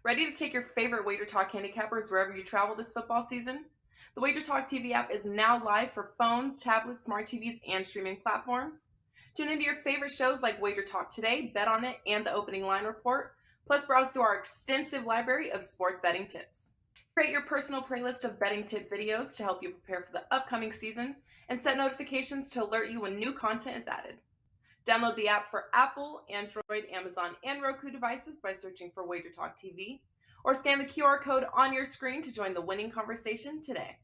Ready to take your favorite WagerTalk handicappers wherever you travel this football season? The WagerTalk TV app is now live for phones, tablets, smart TVs, and streaming platforms. Tune into your favorite shows like WagerTalk Today, Bet on It, and the Opening Line Report. Plus, browse through our extensive library of sports betting tips. Create your personal playlist of betting tip videos to help you prepare for the upcoming season, and set notifications to alert you when new content is added. Download the app for Apple, Android, Amazon, and Roku devices by searching for WagerTalk TV, or scan the QR code on your screen to join the winning conversation today.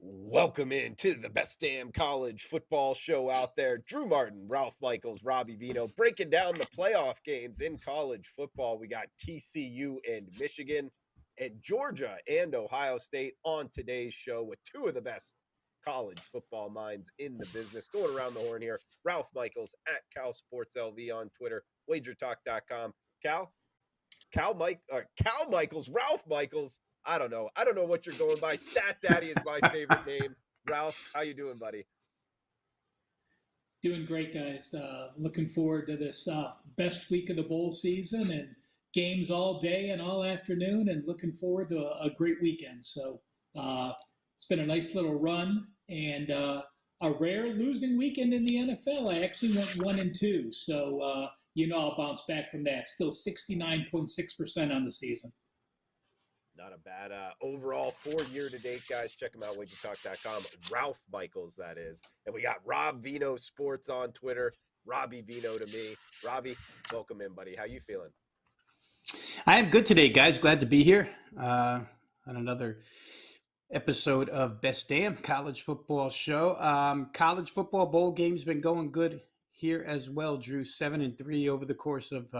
Welcome in to the best damn college football show out there. Drew Martin, Ralph Michaels, Robbie Veno, breaking down the playoff games in college football. We got TCU and Michigan, and Georgia and Ohio State on today's show with two of the best college football minds in the business. Going around the horn here, Ralph Michaels at Cal Sports LV on Twitter, WagerTalk.com. Cal Michaels, Ralph Michaels. I don't know what you're going by. Stat Daddy is my favorite name. Ralph, how you doing, buddy? Doing great, guys. Looking forward to this best week of the bowl season and games all day and all afternoon, and looking forward to a great weekend. So it's been a nice little run and a rare losing weekend in the NFL. I actually went 1-2, so I'll bounce back from that. Still 69.6% on the season. Not a bad overall 4 year-to-date, guys. Check them out, WagerTalk.com. Ralph Michaels, that is. And we got Rob Veno Sports on Twitter. Robbie Veno to me. Robbie, welcome in, buddy. How you feeling? I am good today, guys. Glad to be here on another episode of Best Damn College Football Show. College football bowl game's been going good here as well, Drew. 7-3 over the course of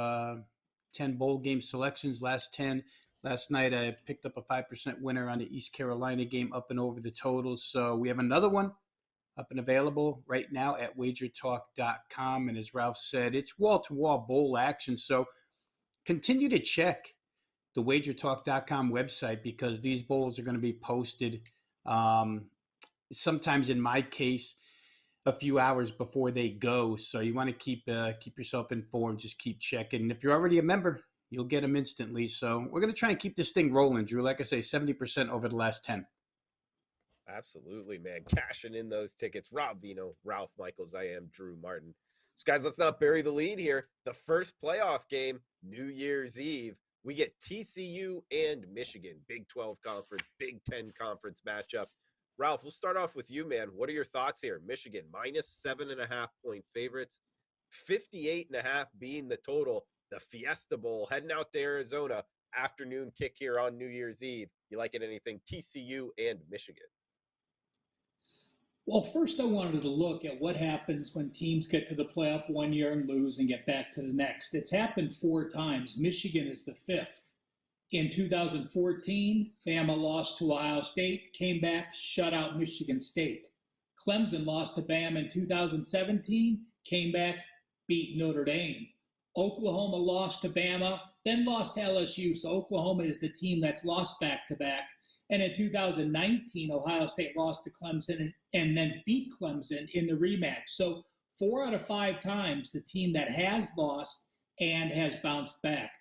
10 bowl game selections, last 10. Last night, I picked up a 5% winner on the East Carolina game up and over the totals. So we have another one up and available right now at WagerTalk.com. And as Ralph said, it's wall-to-wall bowl action. So continue to check the WagerTalk.com website because these bowls are going to be posted sometimes, in my case, a few hours before they go. So you want to keep yourself informed. Just keep checking. And if you're already a member, you'll get them instantly. So we're going to try and keep this thing rolling, Drew. Like I say, 70% over the last 10. Absolutely, man. Cashing in those tickets. Rob Veno, Ralph Michaels. I am Drew Martin. So, guys, let's not bury the lead here. The first playoff game, New Year's Eve. We get TCU and Michigan. Big 12 conference, Big 10 conference matchup. Ralph, we'll start off with you, man. What are your thoughts here? Michigan, -7.5-point favorites. 58.5 being the total. The Fiesta Bowl, heading out to Arizona, afternoon kick here on New Year's Eve. You like it anything? TCU and Michigan. Well, first I wanted to look at what happens when teams get to the playoff 1 year and lose and get back to the next. It's happened 4 times. Michigan is the 5th. In 2014, Bama lost to Ohio State, came back, shut out Michigan State. Clemson lost to Bama in 2017, came back, beat Notre Dame. Oklahoma lost to Bama, then lost to LSU. So Oklahoma is the team that's lost back-to-back. And in 2019, Ohio State lost to Clemson and then beat Clemson in the rematch. So 4 out of 5 times, the team that has lost and has bounced back.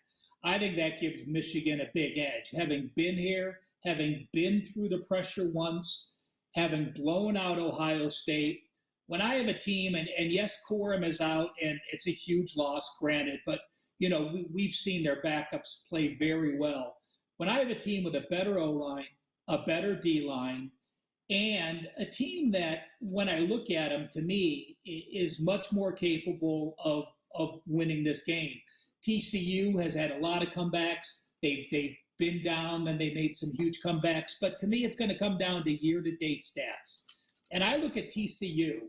I think that gives Michigan a big edge. Having been here, having been through the pressure once, having blown out Ohio State, when I have a team, and yes, Corum is out, and it's a huge loss, granted, but, we've seen their backups play very well. When I have a team with a better O-line, a better D-line, and a team that, when I look at them, to me, is much more capable of winning this game. TCU has had a lot of comebacks. They've been down, then they made some huge comebacks. But to me, it's going to come down to year-to-date stats. And I look at TCU.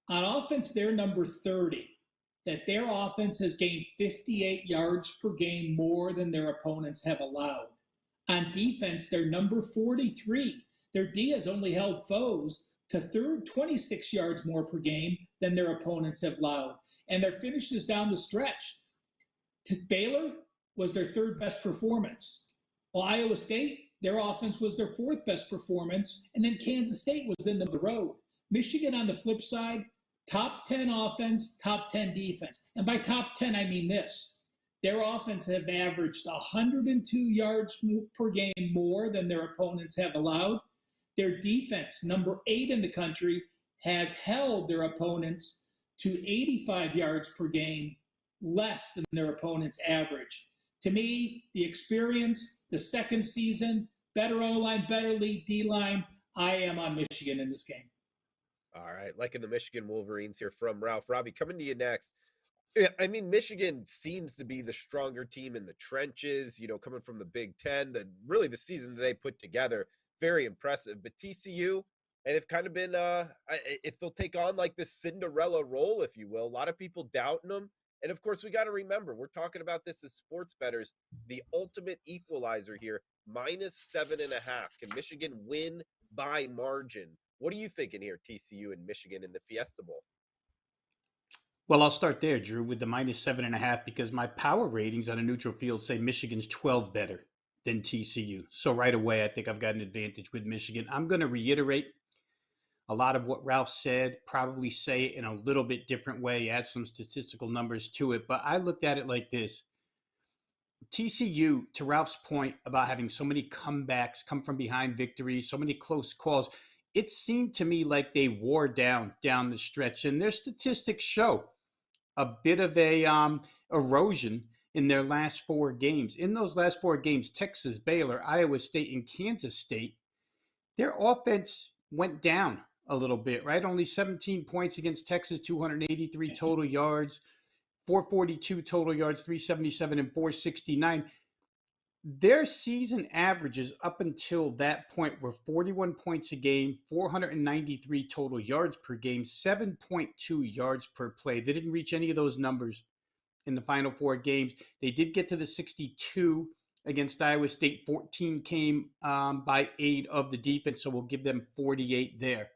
On offense, they're number 30. That their offense has gained 58 yards per game more than their opponents have allowed. On defense, they're number 43. Their D has only held foes to 26 yards more per game than their opponents have allowed. And their finishes down the stretch. Baylor was their 3rd best performance. Iowa State Their offense was their fourth best performance, and then Kansas State was in the road. Michigan, on the flip side, top 10 offense, top 10 defense. And by top 10, I mean this. Their offense have averaged 102 yards per game more than their opponents have allowed. Their defense, number 8 in the country, has held their opponents to 85 yards per game, less than their opponent's average. To me, the experience, the second season, better O-line, better lead D-line, I am on Michigan in this game. All right, liking the Michigan Wolverines here from Ralph. Robbie, coming to you next. Yeah, I mean, Michigan seems to be the stronger team in the trenches, coming from the Big Ten. Really the season that they put together, very impressive. But TCU, and they've kind of been, if they'll take on like this Cinderella role, if you will, a lot of people doubting them. And of course, we got to remember, we're talking about this as sports bettors, the ultimate equalizer here, -7.5. Can Michigan win by margin? What are you thinking here, TCU and Michigan in the Fiesta Bowl? Well, I'll start there, Drew, with the -7.5 because my power ratings on a neutral field say Michigan's 12 better than TCU. So right away, I think I've got an advantage with Michigan. I'm going to reiterate a lot of what Ralph said, probably say it in a little bit different way, add some statistical numbers to it. But I looked at it like this. TCU, to Ralph's point about having so many comebacks, come from behind victories, so many close calls, it seemed to me like they wore down the stretch. And their statistics show a bit of a erosion in their last 4 games. In those last 4 games, Texas, Baylor, Iowa State, and Kansas State, their offense went down a little bit, right? Only 17 points against Texas, 283 total yards, 442 total yards, 377 and 469. Their season averages up until that point were 41 points a game, 493 total yards per game, 7.2 yards per play. They didn't reach any of those numbers in the final 4 games. They did get to the 62 against Iowa State. 14 came by aid of the defense, so we'll give them 48 there.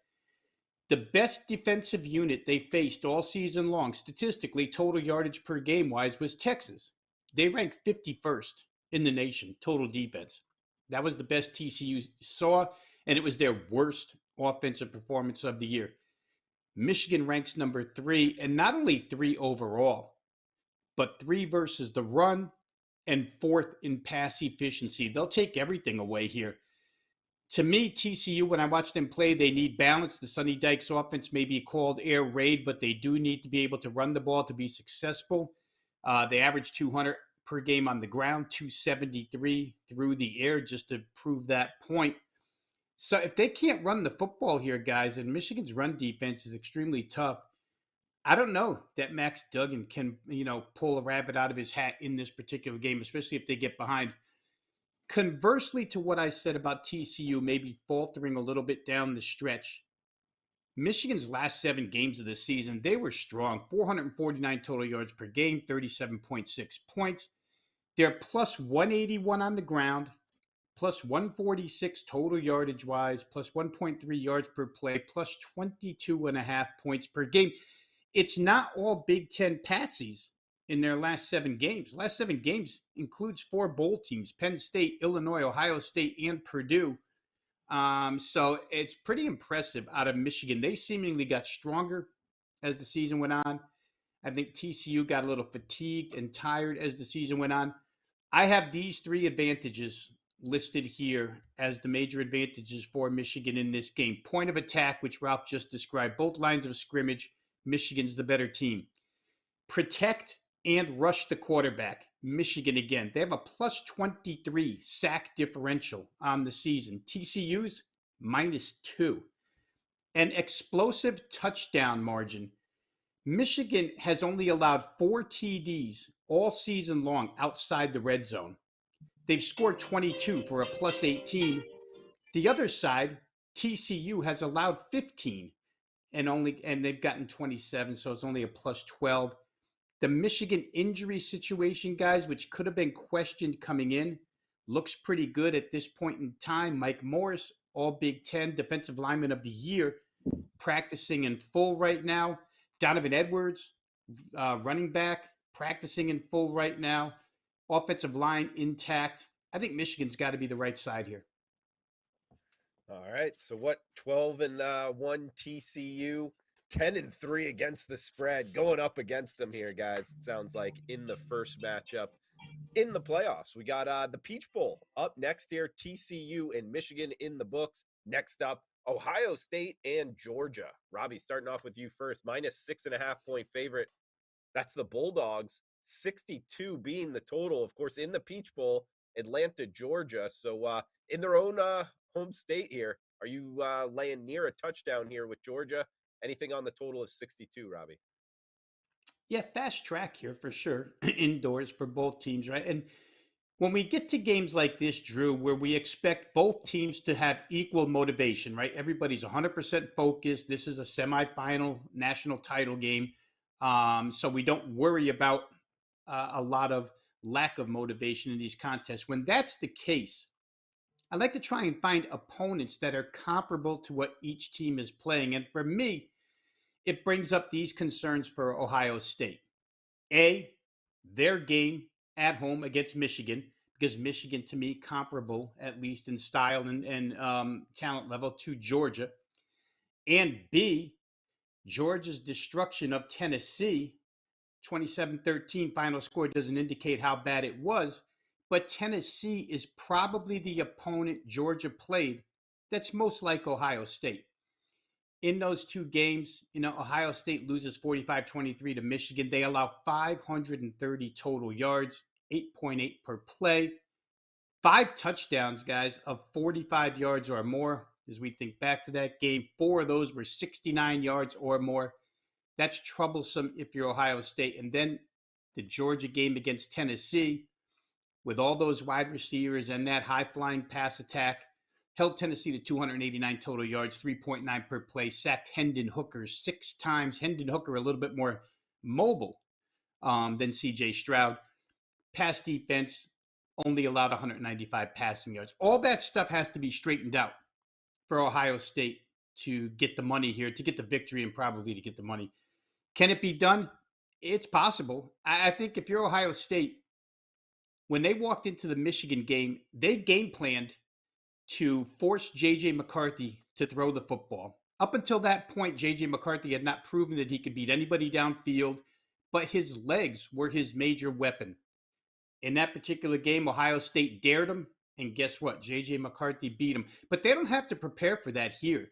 The best defensive unit they faced all season long, statistically, total yardage per game wise, was Texas. They ranked 51st in the nation, total defense. That was the best TCU saw, and it was their worst offensive performance of the year. Michigan ranks number 3, and not only 3 overall, but 3 versus the run and 4th in pass efficiency. They'll take everything away here. To me, TCU, when I watch them play, they need balance. The Sonny Dykes offense may be called air raid, but they do need to be able to run the ball to be successful. They average 200 per game on the ground, 273 through the air, just to prove that point. So if they can't run the football here, guys, and Michigan's run defense is extremely tough, I don't know that Max Duggan can, pull a rabbit out of his hat in this particular game, especially if they get behind. Conversely to what I said about TCU maybe faltering a little bit down the stretch, Michigan's last 7 games of the season, they were strong. 449 total yards per game, 37.6 points. They're plus 181 on the ground, plus 146 total yardage wise, plus 1.3 yards per play, plus 22.5 points per game. It's not all Big Ten patsies in their last 7 games. Last 7 games includes 4 bowl teams: Penn State, Illinois, Ohio State, and Purdue. So it's pretty impressive out of Michigan. They seemingly got stronger as the season went on. I think TCU got a little fatigued and tired as the season went on. I have these 3 advantages listed here as the major advantages for Michigan in this game. Point of attack, which Ralph just described. Both lines of scrimmage, Michigan's the better team. Protect and rush the quarterback. Michigan again. They have a plus 23 sack differential on the season. TCU's -2. An explosive touchdown margin. Michigan has only allowed 4 TDs all season long outside the red zone. They've scored 22 for a plus 18. The other side, TCU has allowed 15 and they've gotten 27, so it's only a plus 12. The Michigan injury situation, guys, which could have been questioned coming in, looks pretty good at this point in time. Mike Morris, all Big Ten Defensive Lineman of the Year, practicing in full right now. Donovan Edwards, running back, practicing in full right now. Offensive line intact. I think Michigan's got to be the right side here. All right. So what? 12-1 TCU, 10-3 against the spread, going up against them here, guys. It sounds like in the first matchup in the playoffs. We got the Peach Bowl up next here. TCU and Michigan in the books. Next up, Ohio State and Georgia. Robbie, starting off with you first. -6.5-point favorite. That's the Bulldogs. 62 being the total, of course, in the Peach Bowl, Atlanta, Georgia. So in their own home state here, are you laying near a touchdown here with Georgia? Anything on the total of 62, Robbie? Yeah, fast track here for sure. Indoors for both teams, right? And when we get to games like this, Drew, where we expect both teams to have equal motivation, right? Everybody's 100% focused. This is a semifinal national title game. So we don't worry about a lot of lack of motivation in these contests. When that's the case, I like to try and find opponents that are comparable to what each team is playing. And for me, it brings up these concerns for Ohio State. A, their game at home against Michigan, because Michigan, to me, comparable, at least in style and talent level, to Georgia. And B, Georgia's destruction of Tennessee, 27-13 final score doesn't indicate how bad it was, but Tennessee is probably the opponent Georgia played that's most like Ohio State. In those two games, Ohio State loses 45-23 to Michigan. They allow 530 total yards, 8.8 per play, 5 touchdowns, guys, of 45 yards or more. As we think back to that game, 4 of those were 69 yards or more. That's troublesome if you're Ohio State. And then the Georgia game against Tennessee, with all those wide receivers and that high-flying pass attack, held Tennessee to 289 total yards, 3.9 per play, sacked Hendon Hooker 6 times. Hendon Hooker a little bit more mobile than C.J. Stroud. Pass defense only allowed 195 passing yards. All that stuff has to be straightened out for Ohio State to get the money here, to get the victory, and probably to get the money. Can it be done? It's possible. I think if you're Ohio State, when they walked into the Michigan game, they game planned to force J.J. McCarthy to throw the football. Up until that point, J.J. McCarthy had not proven that he could beat anybody downfield, but his legs were his major weapon. In that particular game, Ohio State dared him, and guess what? J.J. McCarthy beat him. But they don't have to prepare for that here.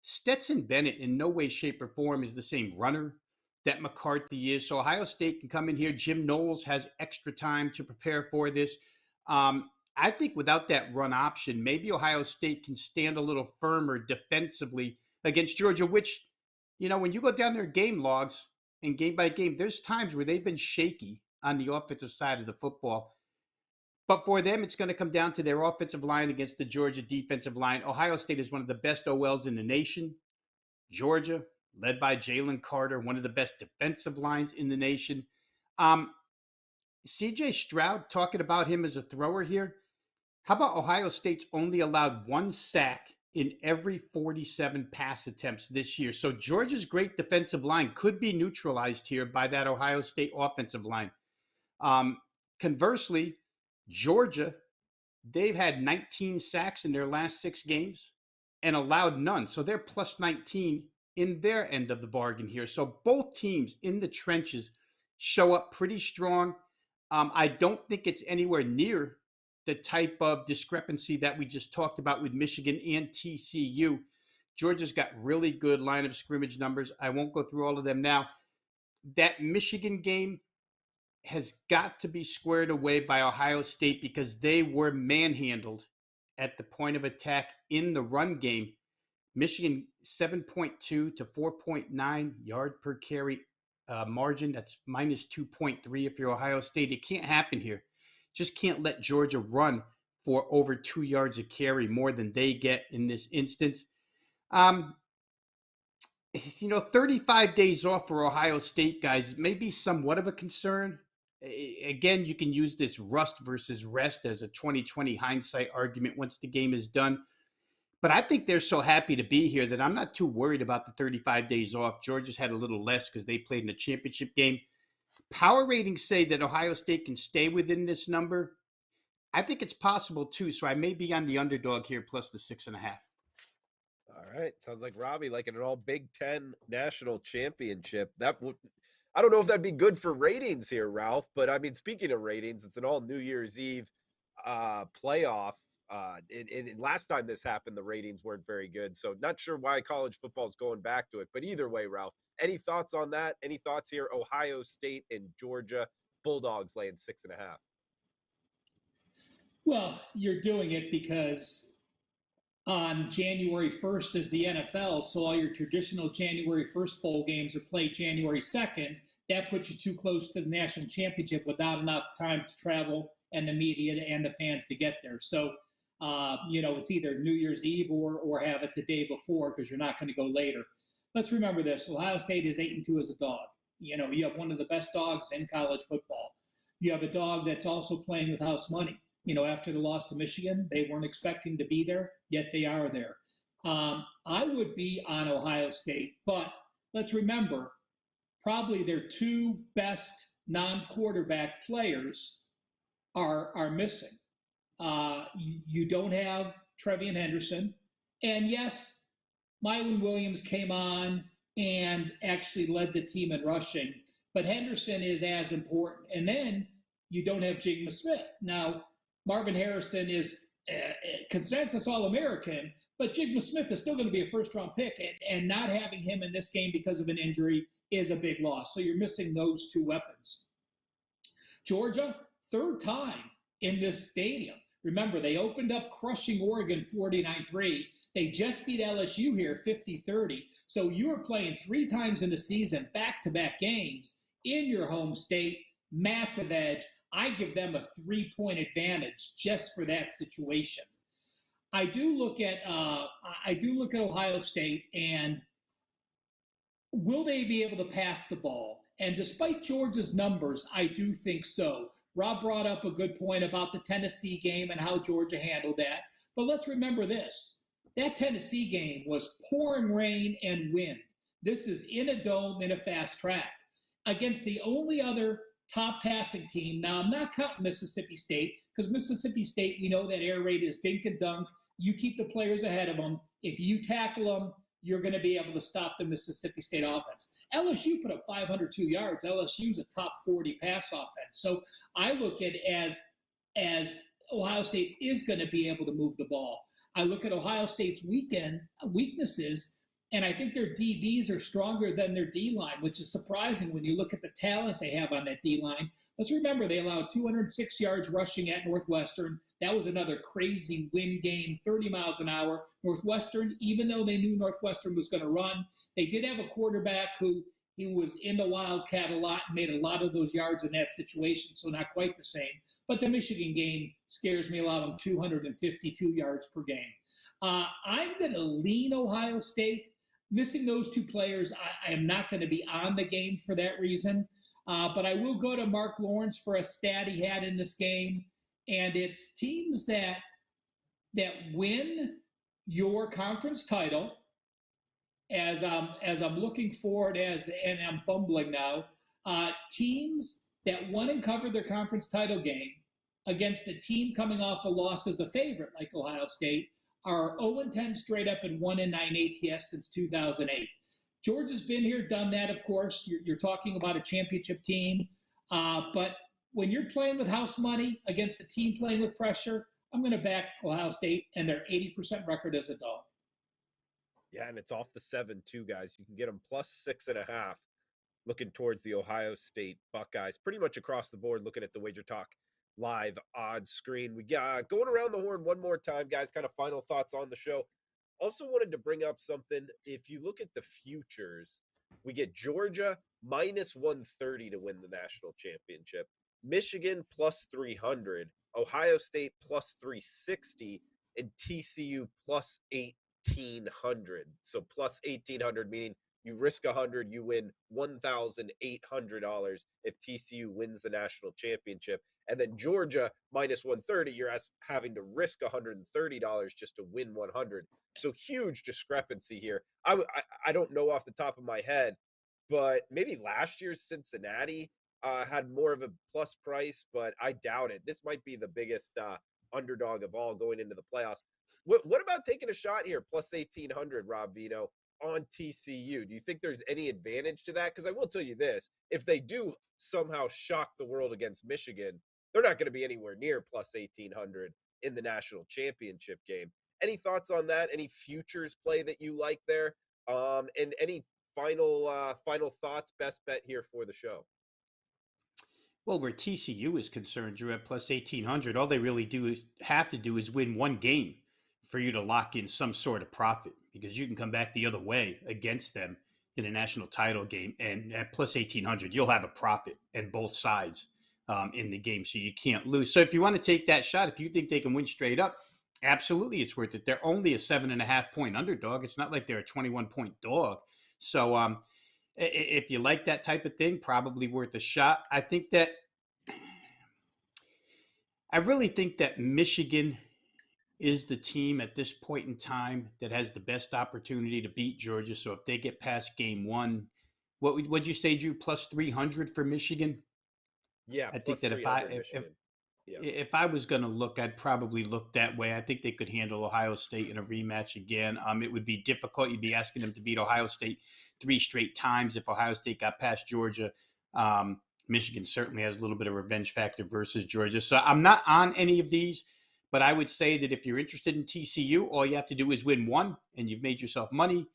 Stetson Bennett in no way, shape, or form is the same runner that McCarthy is. So Ohio State can come in here. Jim Knowles has extra time to prepare for this. I think without that run option, maybe Ohio State can stand a little firmer defensively against Georgia, which, when you go down their game logs and game by game, there's times where they've been shaky on the offensive side of the football. But for them, it's going to come down to their offensive line against the Georgia defensive line. Ohio State is one of the best OLs in the nation. Georgia, led by Jalen Carter, one of the best defensive lines in the nation. C.J. Stroud, talking about him as a thrower here. How about Ohio State's only allowed 1 sack in every 47 pass attempts this year? So Georgia's great defensive line could be neutralized here by that Ohio State offensive line. Conversely, Georgia, they've had 19 sacks in their last 6 games and allowed none. So they're plus 19 in their end of the bargain here. So both teams in the trenches show up pretty strong. I don't think it's anywhere near the type of discrepancy that we just talked about with Michigan and TCU. Georgia's got really good line of scrimmage numbers. I won't go through all of them now. That Michigan game has got to be squared away by Ohio State because they were manhandled at the point of attack in the run game. Michigan 7.2 to 4.9 yard per carry margin. That's minus 2.3 if you're Ohio State. It can't happen here. Just can't let Georgia run for over 2 yards a carry more than they get in this instance. 35 days off for Ohio State, guys, may be somewhat of a concern. Again, you can use this rust versus rest as a 2020 hindsight argument once the game is done. But I think they're so happy to be here that I'm not too worried about the 35 days off. Georgia's had a little less because they played in a championship game. Power ratings say that Ohio State can stay within this number. I think it's possible too, so I may be on the underdog here plus the 6.5. All right, sounds like Robbie like an all Big Ten national championship. That would, I don't know if that'd be good for ratings here, Ralph. But I mean, speaking of ratings, it's an all New Year's Eve playoff. Last time this happened, the ratings weren't very good. So not sure why college football is going back to it. But either way, Ralph, any thoughts on that? Any thoughts here? Ohio State and Georgia Bulldogs laying 6.5. Well, you're doing it because on January 1st is the NFL, so all your traditional January 1st bowl games are played January 2nd. That puts you too close to the national championship without enough time to travel and the media and the fans to get there. So, it's either New Year's Eve or have it the day before because you're not going to go later. Let's remember this: Ohio State is 8-2 as a dog. You have one of the best dogs in college football. You have a dog that's also playing with house money. After the loss to Michigan, they weren't expecting to be there, yet they are there. I would be on Ohio State, but let's remember, probably their two best non-quarterback players are missing. You don't have Trevian Henderson, and yes, Myron Williams came on and actually led the team in rushing, but Henderson is as important. And then you don't have Jigma Smith. Now, Marvin Harrison is a consensus All-American, but Jigma Smith is still going to be a first-round pick, and not having him in this game because of an injury is a big loss. So you're missing those two weapons. Georgia, third time in this stadium. Remember, they opened up crushing Oregon 49-3. They just beat LSU here 50-30. So you are playing three times in the season, back-to-back games in your home state, massive edge. I give them a 3-point advantage just for that situation. I do look at Ohio State, and will they be able to pass the ball? And despite Georgia's numbers, I do think so. Rob brought up a good point about the Tennessee game and how Georgia handled that. But let's remember this: that Tennessee game was pouring rain and wind. This is in a dome in a fast track against the only other top passing team. Now, I'm not counting Mississippi State, because Mississippi State, we know that air raid is dink and dunk. You keep the players ahead of them. If you tackle them, you're going to be able to stop the Mississippi State offense. LSU put up 502 yards. LSU's a top 40 pass offense. So I look at it as Ohio State is going to be able to move the ball. I look at Ohio State's weaknesses, and I think their DBs are stronger than their D-line, which is surprising when you look at the talent they have on that D-line. Let's remember, they allowed 206 yards rushing at Northwestern. That was another crazy win game, 30 miles an hour. Northwestern, even though they knew Northwestern was going to run, they did have a quarterback who he was in the Wildcat a lot, made a lot of those yards in that situation, so not quite the same. But the Michigan game scares me, allowing 252 yards per game. I'm going to lean Ohio State. Missing those two players, I am not going to be on the game for that reason. But I will go to Mark Lawrence for a stat he had in this game. And it's teams that win your conference title, as I'm looking forward, and I'm bumbling now, teams that won and covered their conference title game against a team coming off a loss as a favorite like Ohio State are 0-10 straight up and 1-9 ATS since 2008. Georgia's been here, done that, of course. You're talking about a championship team. But when you're playing with house money against a team playing with pressure, I'm going to back Ohio State and their 80% record as a dog. Yeah, and it's off the 7 too, guys. You can get them plus 6.5 looking towards the Ohio State Buckeyes. Pretty much across the board looking at the WagerTalk live odds screen. We got going around the horn one more time, guys. Kind of final thoughts on the show. Also wanted to bring up something. If you look at the futures, we get Georgia minus 130 to win the national championship, Michigan plus 300, Ohio State plus 360, and TCU plus 1,800. So plus 1,800 meaning you risk 100, you win $1,800 if TCU wins the national championship. And then Georgia minus 130, you're having to risk $130 just to win 100. So huge discrepancy here. I don't know off the top of my head, but maybe last year's Cincinnati had more of a plus price, but I doubt it. This might be the biggest underdog of all going into the playoffs. What about taking a shot here, plus 1,800, Rob Vino, on TCU? Do you think there's any advantage to that? Because I will tell you this, if they do somehow shock the world against Michigan, they're not going to be anywhere near plus 1,800 in the national championship game. Any thoughts on that? Any futures play that you like there? And any final thoughts, best bet here for the show? Well, where TCU is concerned, you're at plus 1,800. All they really have to do is win one game for you to lock in some sort of profit, because you can come back the other way against them in a national title game. And at plus 1,800, you'll have a profit in both sides in the game. So you can't lose. So if you want to take that shot, if you think they can win straight up, absolutely it's worth it. They're only a 7.5 point underdog. It's not like they're a 21-point dog. So, if you like that type of thing, probably worth a shot. I really think that Michigan is the team at this point in time that has the best opportunity to beat Georgia. So if they get past game one, what'd you say, Drew? Plus 300 for Michigan? Yeah, I think that if I was going to look, I'd probably look that way. I think they could handle Ohio State in a rematch again. It would be difficult. You'd be asking them to beat Ohio State 3 straight times. If Ohio State got past Georgia, Michigan certainly has a little bit of revenge factor versus Georgia. So I'm not on any of these, but I would say that if you're interested in TCU, all you have to do is win one and you've made yourself money.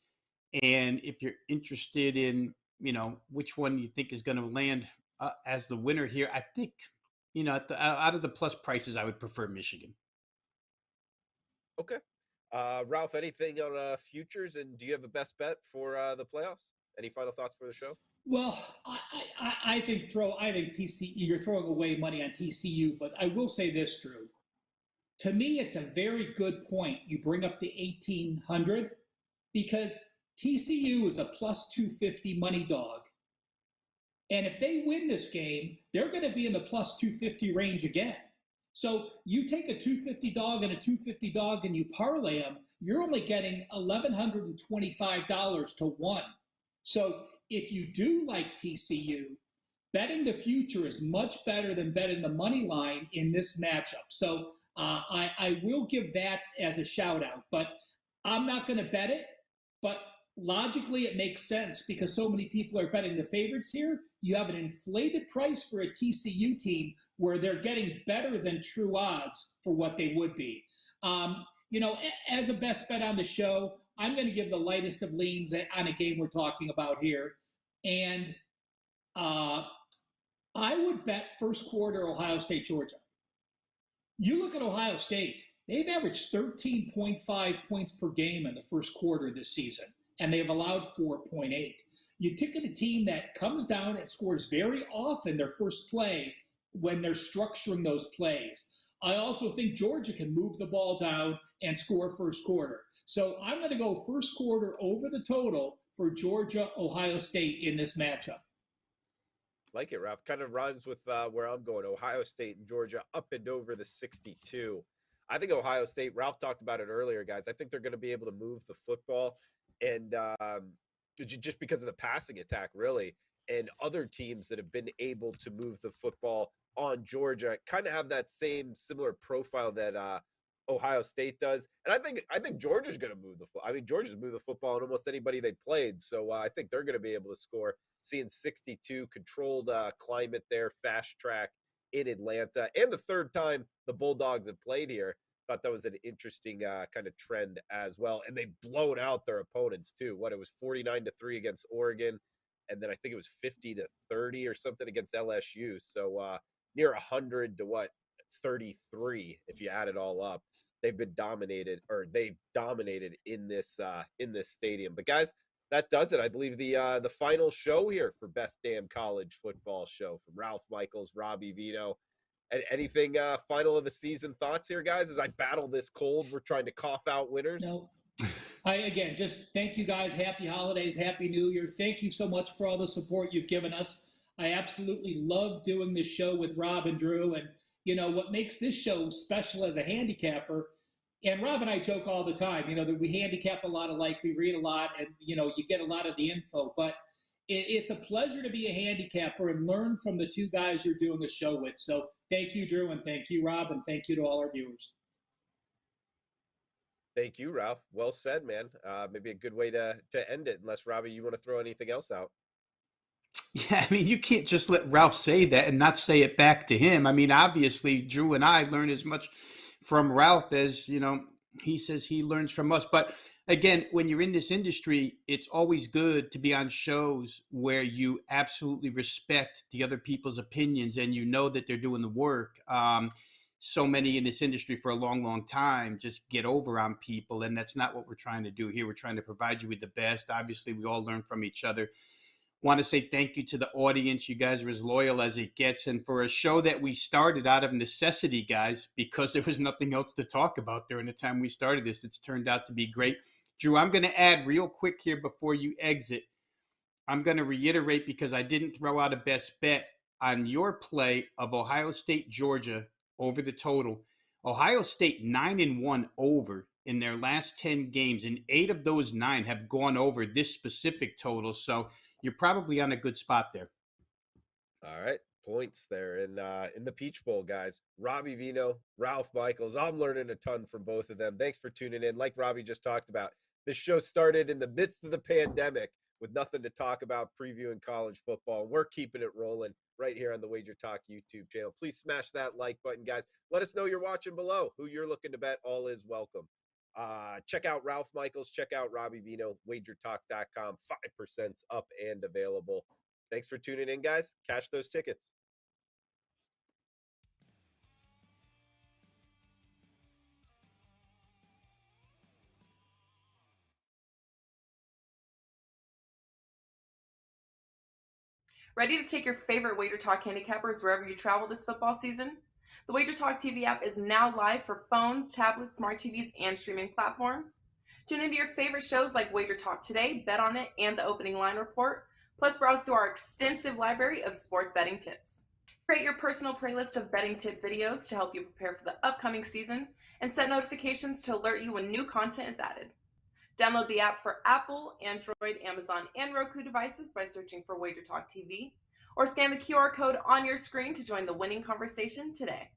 And if you're interested in, which one you think is going to land as the winner here, I think, out of the plus prices, I would prefer Michigan. Okay. Ralph, anything on futures, and do you have a best bet for the playoffs? Any final thoughts for the show? Well, I think TCU, you're throwing away money on TCU, but I will say this, Drew. To me, it's a very good point you bring up the 1,800, because TCU is a plus 250 money dog. And if they win this game, they're going to be in the plus 250 range again. So you take a 250 dog and a 250 dog and you parlay them, you're only getting $1,125 to 1. So if you do like TCU, betting the future is much better than betting the money line in this matchup. So I will give that as a shout out, but I'm not going to bet it. But logically, it makes sense because so many people are betting the favorites here. You have an inflated price for a TCU team where they're getting better than true odds for what they would be. As a best bet on the show, I'm going to give the lightest of leans on a game we're talking about here. And I would bet first quarter Ohio State, Georgia. You look at Ohio State, they've averaged 13.5 points per game in the first quarter this season, and they've allowed 4.8. You take a team that comes down and scores very often their first play when they're structuring those plays. I also think Georgia can move the ball down and score first quarter. So I'm going to go first quarter over the total for Georgia, Ohio State in this matchup. Like it, Ralph. Kind of rhymes with where I'm going. Ohio State and Georgia up and over the 62. I think Ohio State, Ralph talked about it earlier, guys. I think they're going to be able to move the football, and just because of the passing attack, really. And other teams that have been able to move the football on Georgia kind of have that same similar profile that Ohio State does. And I think Georgia's going to move the football. I mean, Georgia's moved the football on almost anybody they played. So I think they're going to be able to score. Seeing 62, controlled climate there, fast track in Atlanta. And the third time the Bulldogs have played here. Thought that was an interesting kind of trend as well. And they've blown out their opponents too. It was 49-3 against Oregon. And then I think it was 50-30 or something against LSU. So near 100 to 33 if you add it all up. They've dominated in this stadium. But guys, that does it. I believe the final show here for Best Damn College Football Show from Ralph Michaels, Robbie Vino. Anything final of the season thoughts here, guys? As I battle this cold, we're trying to cough out winners. No. Again, just thank you guys. Happy holidays. Happy New Year. Thank you so much for all the support you've given us. I absolutely love doing this show with Rob and Drew. And, what makes this show special as a handicapper, and Rob and I joke all the time, that we handicap a lot alike, we read a lot, and, you get a lot of the info. But it's a pleasure to be a handicapper and learn from the two guys you're doing the show with. So thank you, Drew, and thank you, Rob, and thank you to all our viewers. Thank you, Ralph. Well said, man. Maybe a good way to end it, unless Robbie, you want to throw anything else out. Yeah, I mean, you can't just let Ralph say that and not say it back to him. I mean, obviously, Drew and I learn as much from Ralph as, he says he learns from us. But again, when you're in this industry, it's always good to be on shows where you absolutely respect the other people's opinions and you know that they're doing the work. So many in this industry for a long, long time just get over on people. And that's not what we're trying to do here. We're trying to provide you with the best. Obviously, we all learn from each other. Want to say thank you to the audience. You guys are as loyal as it gets. And for a show that we started out of necessity, guys, because there was nothing else to talk about during the time we started this, it's turned out to be great. Drew, I'm going to add real quick here before you exit. I'm going to reiterate because I didn't throw out a best bet on your play of Ohio State, Georgia over the total. Ohio State 9-1 over in their last 10 games, and 8 of those 9 have gone over this specific total. So you're probably on a good spot there. All right, points there in the Peach Bowl, guys. Robbie Veno, Ralph Michaels. I'm learning a ton from both of them. Thanks for tuning in. Like Robbie just talked about, this show started in the midst of the pandemic with nothing to talk about, previewing college football. We're keeping it rolling right here on the Wager Talk YouTube channel. Please smash that like button, guys. Let us know you're watching below, who you're looking to bet. All is welcome. Check out Ralph Michaels. Check out Robbie Veno. WagerTalk.com. 5% up and available. Thanks for tuning in, guys. Cash those tickets. Ready to take your favorite WagerTalk handicappers wherever you travel this football season? The WagerTalk TV app is now live for phones, tablets, smart TVs, and streaming platforms. Tune into your favorite shows like WagerTalk Today, Bet on It, and the Opening Line Report. Plus, browse through our extensive library of sports betting tips. Create your personal playlist of betting tip videos to help you prepare for the upcoming season, and set notifications to alert you when new content is added. Download the app for Apple, Android, Amazon, and Roku devices by searching for WagerTalk TV, or scan the QR code on your screen to join the winning conversation today.